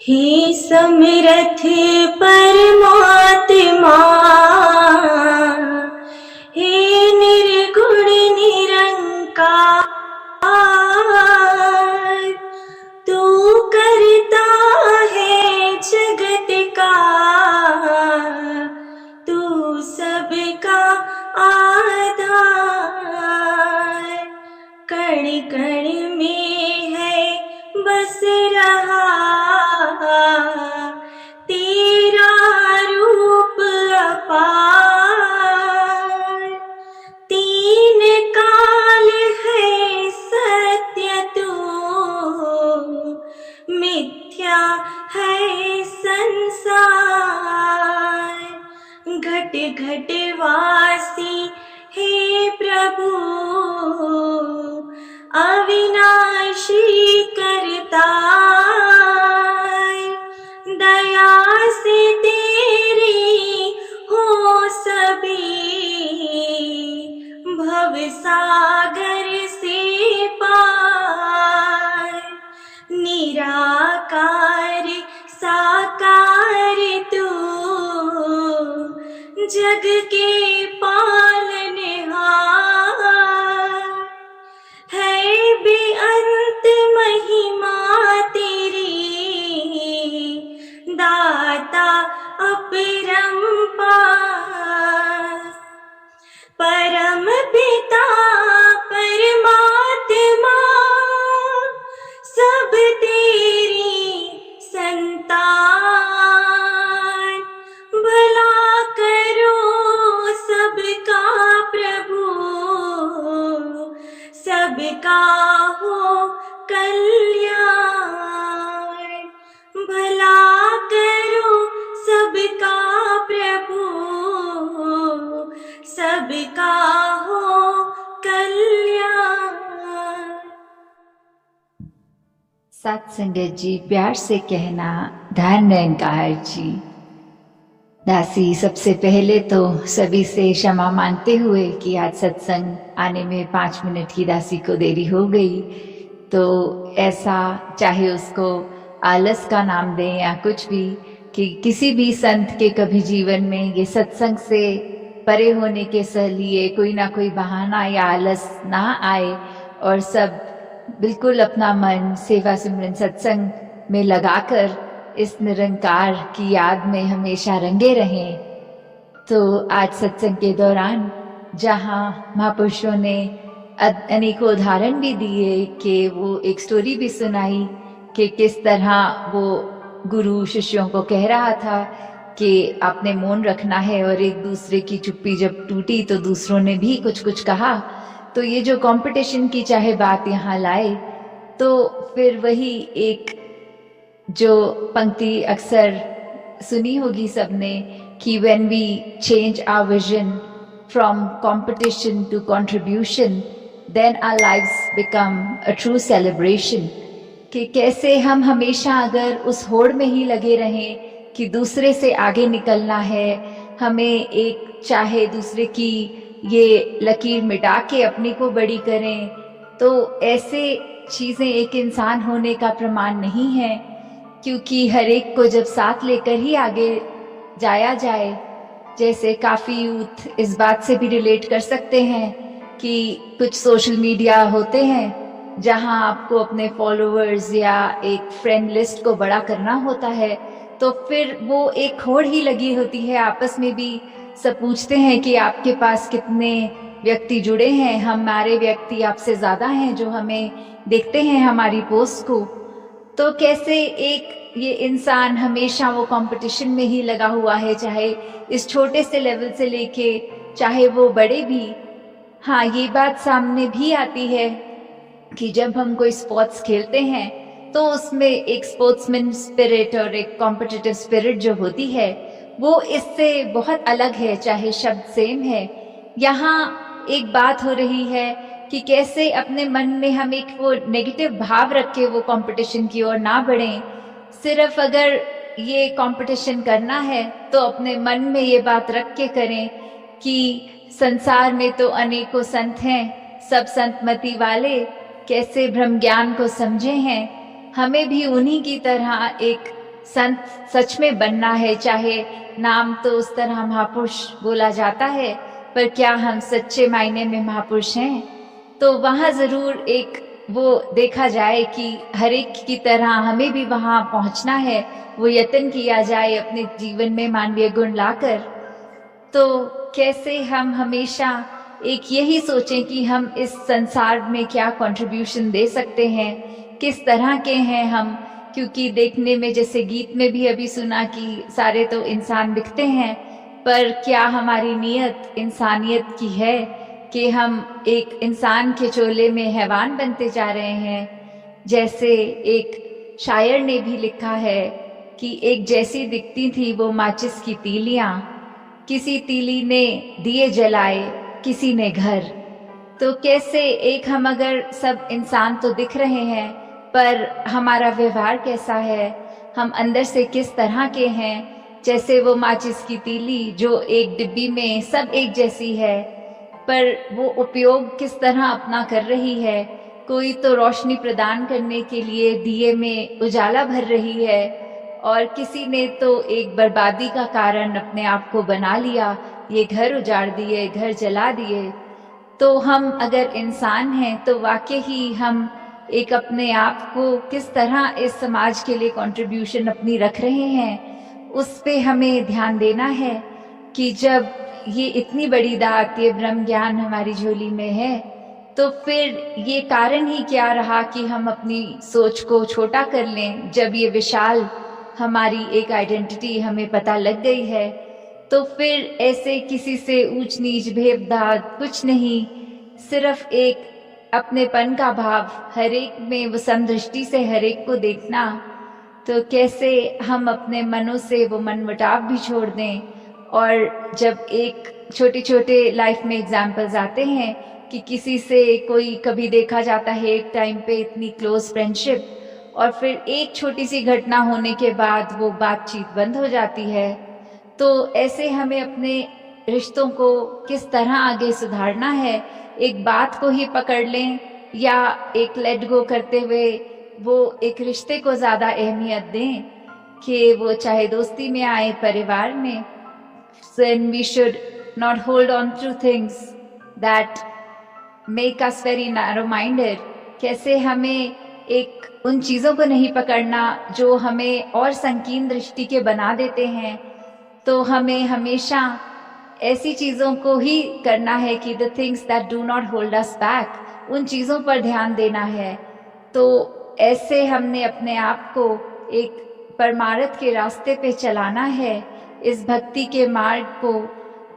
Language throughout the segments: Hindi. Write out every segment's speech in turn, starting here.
हे समरथ परमात्मा, हे निर्गुण निरंकार, तू करता है जगत का, तू सबका आधार। कण कण में है बस रहा तेरा रूप अपार। तीन काल है सत्य तू, मिथ्या है संसार। घट घट वासी हे प्रभु, अविनाशी करतार। दया से तेरी हो सभी, भव सागर से पार। निराकार साकार तू, जग के पालनहार। है बेअंत महिमा तेरी, दाता अपरंपार। परम पिता परमात्मा, सब तेरी संतान। भला करो सबका प्रभु, सबका हो कल्याण। भला करो सबका प्रभु, सबका हो कल्याण। सत्संगत जी, प्यार से कहना धन निरंकार जी। दासी सबसे पहले तो सभी से क्षमा मांगते हुए कि आज सत्संग आने में 5 मिनट की दासी को देरी हो गई, तो ऐसा चाहे उसको आलस का नाम दें या कुछ भी, कि किसी भी संत के कभी जीवन में ये सत्संग से परे होने के लिए कोई ना कोई बहाना या आलस ना आए और सब बिल्कुल अपना मन सेवा सिमरन सत्संग में लगाकर इस निरंकार की याद में हमेशा रंगे रहें। तो आज सत्संग के दौरान जहाँ महापुरुषों ने अनेकों उदाहरण भी दिए कि वो एक स्टोरी भी सुनाई कि किस तरह वो गुरु शिष्यों को कह रहा था कि आपने मौन रखना है, और एक दूसरे की चुप्पी जब टूटी तो दूसरों ने भी कुछ कुछ कहा। तो ये जो कंपटीशन की चाहे बात यहाँ लाए, तो फिर वही एक जो पंक्ति अक्सर सुनी होगी सबने कि when we change our vision from competition to contribution, then our lives become a true celebration। कि कैसे हम हमेशा अगर उस होड़ में ही लगे रहें कि दूसरे से आगे निकलना है, हमें एक चाहे दूसरे की ये लकीर मिटा के अपनी को बड़ी करें, तो ऐसे चीज़ें एक इंसान होने का प्रमाण नहीं है। क्योंकि हर एक को जब साथ लेकर ही आगे जाया जाए, जैसे काफ़ी यूथ इस बात से भी रिलेट कर सकते हैं कि कुछ सोशल मीडिया होते हैं जहां आपको अपने फॉलोअर्स या एक फ्रेंड लिस्ट को बड़ा करना होता है, तो फिर वो एक होड़ ही लगी होती है। आपस में भी सब पूछते हैं कि आपके पास कितने व्यक्ति जुड़े हैं, हमारे व्यक्ति आपसे ज़्यादा हैं जो हमें देखते हैं हमारी पोस्ट को। तो कैसे एक ये इंसान हमेशा वो कंपटीशन में ही लगा हुआ है, चाहे इस छोटे से लेवल से लेके चाहे वो बड़े भी। हाँ, ये बात सामने भी आती है कि जब हम कोई स्पोर्ट्स खेलते हैं तो उसमें एक स्पोर्ट्समैन स्पिरिट और एक कॉम्पिटिटिव स्पिरिट जो होती है वो इससे बहुत अलग है, चाहे शब्द सेम है। यहाँ एक बात हो रही है कि कैसे अपने मन में हम एक वो नेगेटिव भाव रख के वो कंपटीशन की ओर ना बढ़ें। सिर्फ अगर ये कंपटीशन करना है तो अपने मन में ये बात रख के करें कि संसार में तो अनेकों संत हैं, सब संतमति वाले कैसे ब्रह्म ज्ञान को समझे हैं। हमें भी उन्हीं की तरह एक संत सच में बनना है। चाहे नाम तो उस तरह महापुरुष बोला जाता है, पर क्या हम सच्चे मायने में महापुरुष हैं? तो वहाँ जरूर एक वो देखा जाए कि हर एक की तरह हमें भी वहाँ पहुँचना है, वो यत्न किया जाए अपने जीवन में मानवीय गुण लाकर। तो कैसे हम हमेशा एक यही सोचें कि हम इस संसार में क्या कंट्रीब्यूशन दे सकते हैं, किस तरह के हैं हम। क्योंकि देखने में, जैसे गीत में भी अभी सुना कि सारे तो इंसान दिखते हैं, पर क्या हमारी नीयत इंसानियत की है कि हम एक इंसान के चोले में हैवान बनते जा रहे हैं। जैसे एक शायर ने भी लिखा है कि एक जैसी दिखती थी वो माचिस की तीलियां, किसी तीली ने दिए जलाए, किसी ने घर। तो कैसे एक हम अगर सब इंसान तो दिख रहे हैं, पर हमारा व्यवहार कैसा है, हम अंदर से किस तरह के हैं। जैसे वो माचिस की तीली जो एक डिब्बी में सब एक जैसी है, पर वो उपयोग किस तरह अपना कर रही है। कोई तो रोशनी प्रदान करने के लिए दिए में उजाला भर रही है, और किसी ने तो एक बर्बादी का कारण अपने आप को बना लिया, ये घर उजाड़ दिए, घर जला दिए। तो हम अगर इंसान हैं तो वाकई ही हम एक अपने आप को किस तरह इस समाज के लिए कंट्रीब्यूशन अपनी रख रहे हैं, उस पे हमें ध्यान देना है कि जब ये इतनी बड़ी दात, ये ब्रह्म ज्ञान हमारी झोली में है, तो फिर ये कारण ही क्या रहा कि हम अपनी सोच को छोटा कर लें। जब ये विशाल हमारी एक आइडेंटिटी हमें पता लग गई है, तो फिर ऐसे किसी से ऊंच नीच भेदभाव कुछ नहीं, सिर्फ एक अपनेपन का भाव, हर एक में वो समदृष्टि से हर एक को देखना। तो कैसे हम अपने मनों से वो मनमुटाव भी छोड़ दें। और जब एक छोटे छोटे लाइफ में एग्जाम्पल्स आते हैं कि किसी से कोई कभी देखा जाता है एक टाइम पे इतनी क्लोज फ्रेंडशिप, और फिर एक छोटी सी घटना होने के बाद वो बातचीत बंद हो जाती है। तो ऐसे हमें अपने रिश्तों को किस तरह आगे सुधारना है, एक बात को ही पकड़ लें या एक लेट गो करते हुए वो एक रिश्ते को ज़्यादा अहमियत दें कि वो चाहे दोस्ती में आए, परिवार में। Then we should not hold on to things that make us very narrow-minded. कैसे हमें एक उन चीज़ों को नहीं पकड़ना जो हमें और संकीर्ण दृष्टि के बना देते हैं। तो हमें हमेशा ऐसी चीज़ों को ही करना है कि the things that do not hold us back, उन चीज़ों पर ध्यान देना है। तो ऐसे हमने अपने आप को एक परमार्थ के रास्ते पे चलाना है, इस भक्ति के मार्ग को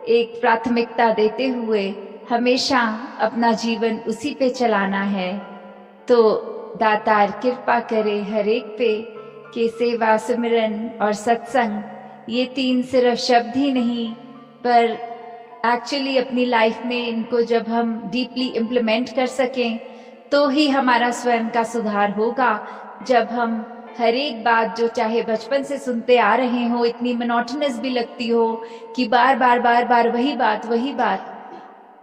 एक प्राथमिकता देते हुए हमेशा अपना जीवन उसी पे चलाना है। तो दातार कृपा करे हर एक पे कि सेवा, सिमरन और सत्संग, ये तीन सिर्फ शब्द ही नहीं, पर एक्चुअली अपनी लाइफ में इनको जब हम डीपली इम्प्लीमेंट कर सकें तो ही हमारा स्वयं का सुधार होगा। जब हम हर एक बात जो चाहे बचपन से सुनते आ रहे हो, इतनी मोनोटोनस भी लगती हो कि बार बार वही बात,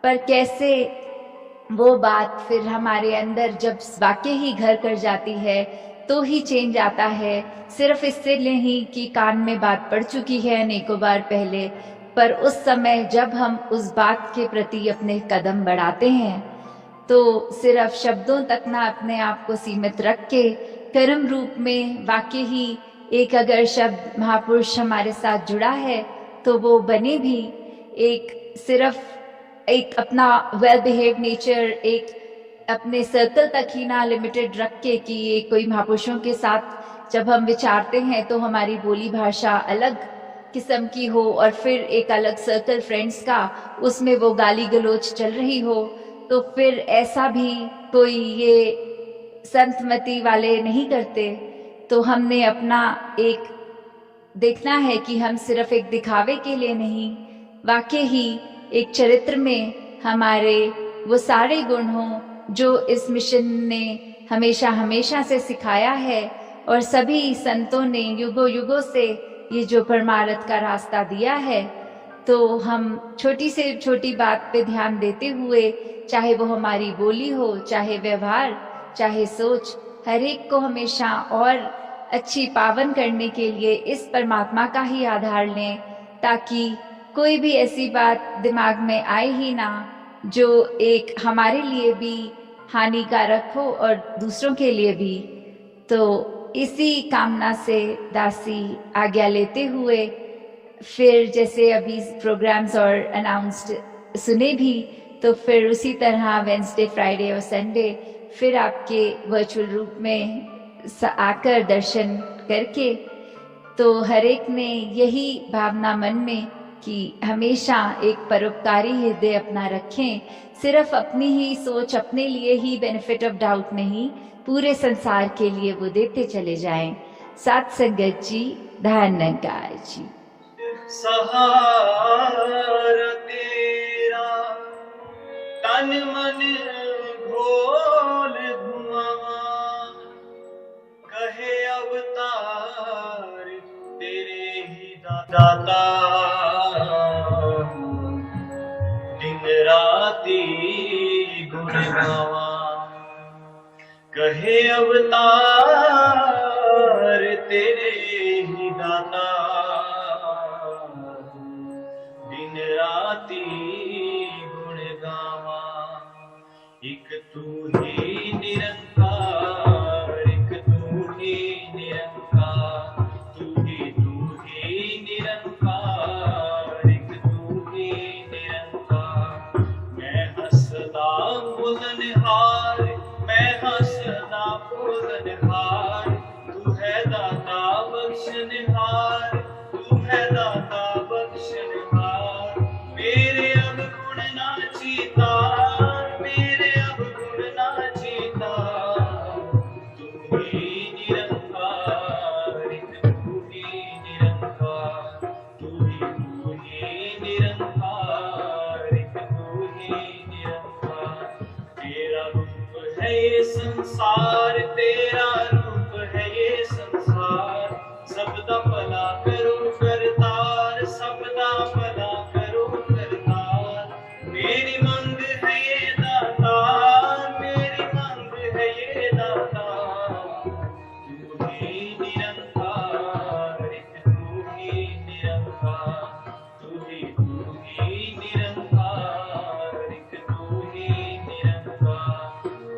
पर कैसे वो बात फिर हमारे अंदर जब वाकई ही घर कर जाती है तो ही चेंज आता है। सिर्फ इससे नहीं कि कान में बात पड़ चुकी है अनेकों बार पहले, पर उस समय जब हम उस बात के प्रति अपने कदम बढ़ाते हैं तो सिर्फ शब्दों तक ना अपने आप को सीमित रख के कर्म रूप में वाकई ही एक अगर शब्द महापुरुष हमारे साथ जुड़ा है तो वो बने भी एक सिर्फ एक अपना वेल बिहेव नेचर, एक अपने सर्कल तक ही ना लिमिटेड रख के कि ये कोई महापुरुषों के साथ जब हम विचारते हैं तो हमारी बोली भाषा अलग किस्म की हो, और फिर एक अलग सर्कल फ्रेंड्स का, उसमें वो गाली गलोच चल रही हो, तो फिर ऐसा भी कोई ये संतमति वाले नहीं करते। तो हमने अपना एक देखना है कि हम सिर्फ एक दिखावे के लिए नहीं, वाकई ही एक चरित्र में हमारे वो सारे गुण हों जो इस मिशन ने हमेशा से सिखाया है, और सभी संतों ने युगों युगों से ये जो परमार्थ का रास्ता दिया है। तो हम छोटी से छोटी बात पे ध्यान देते हुए, चाहे वो हमारी बोली हो, चाहे व्यवहार, चाहे सोच, हर एक को हमेशा और अच्छी पावन करने के लिए इस परमात्मा का ही आधार लें, ताकि कोई भी ऐसी बात दिमाग में आए ही ना जो एक हमारे लिए भी हानिकारक हो और दूसरों के लिए भी। तो इसी कामना से दासी आज्ञा लेते हुए फिर जैसे अभी प्रोग्राम्स और अनाउंस्ड सुने भी, तो फिर उसी तरह वेंसडे, फ्राइडे और संडे फिर आपके वर्चुअल रूप में आकर दर्शन करके, तो हर एक ने यही भावना मन में कि हमेशा एक परोपकारी हृदय अपना रखें, सिर्फ अपनी ही सोच, अपने लिए ही बेनिफिट ऑफ डाउट नहीं, पूरे संसार के लिए वो देते चले जाएं। सात संगत जी, धन्यकार जी। सहारा तेरा तन मन घोल घुमावा, कहे अवतार तेरे ही दाता, दिन राती गुण गावा, कहे अवतार तेरे ही दाता, दिन राती गुण गावा। एक तू ही निरंकार, एक तू ही निरंकार, तू ही निरंकार, एक तू ही निरंकार। मैं हंसदा बोलनहार, मैं हंसदा बोलनहार, तू है दाता बख्शनहार, तू है दाता बख्शनहार। मेरे अब गुण ना चीता, मेरे अब गुण ना चीता, तू ही निरंकार, एक तू ही निरंकार, तू ही निरंकार, एक तू ही निरंकार। तेरा रूप है ये संसार, तेरा रूप है ये संसार, सबदा भला करो करतार, सबदा भला करो करतार। मेरी मंग है ये दाता, मेरी मंग है ये दाता, तू ही निरंकार, एक तू ही निरंकार, तू ही निरंकार, एक तू ही निरंकार।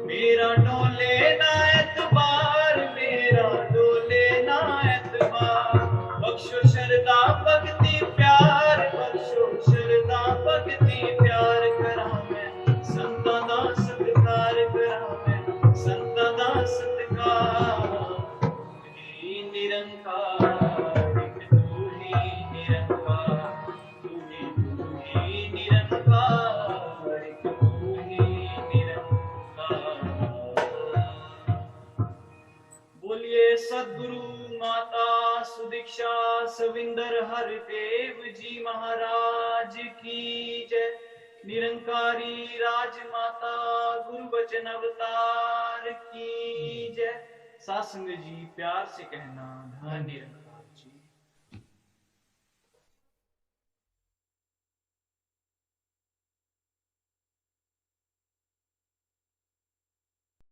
मेरा डोले ना एतबार, मेरा डोले ना एतबार, बख्शो शरदा भक्ति प्यार, बख्शो शरदा भक्ति प्यार। करा मैं संता दा सत्कार, करा मैं संता दा सत्कार। तू ही निरंकार, एक तू ही निरंकार, तू ही निरंकार, एक तू ही निरंकार। बोलिए सद्गुरु माता सुदीक्षा सविंदर हरदेव जी महाराज की जय। निरंकारी राजमाता गुरु वचन अवतार की जय। सासंग जी प्यार से कहना, धन्य निरंकार।